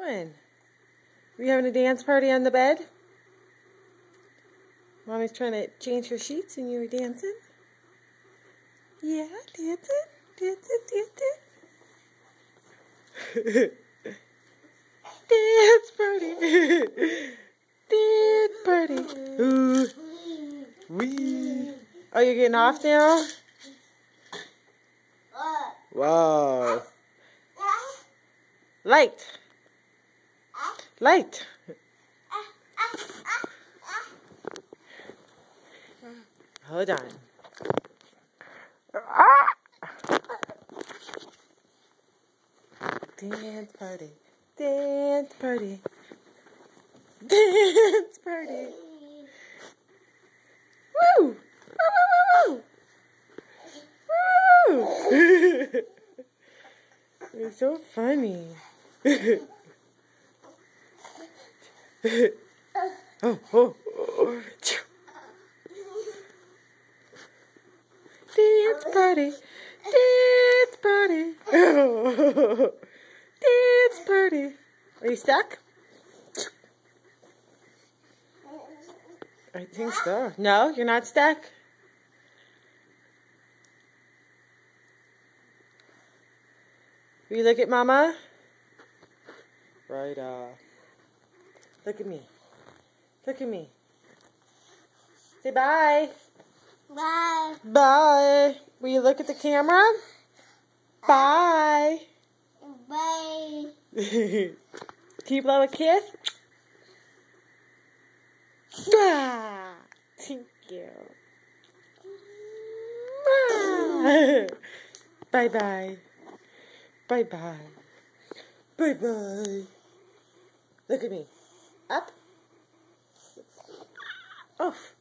doing? Are you having a dance party on the bed? Mommy's trying to change her sheets and you were dancing? Yeah, dancing, dancing, dancing. Dance party. Dance party. Ooh. Wee. Oh, you're getting off now? Wow. Light. Light. Hold on. Dance party. Dance party. Dance party. Woo! Woo! Woo! Woo! Woo! You're so funny. Oh, oh, oh. Dance party. Dance party. Dance party. Are you stuck? I think so. No, you're not stuck? Will you look at Mama? Right off. Look at me. Look at me. Say bye. Bye. Bye. Will you look at the camera? Bye. Bye. Can you blow a kiss? Ah, thank you. Ah. Bye-bye. Bye-bye. Bye-bye. Look at me. Up. Off.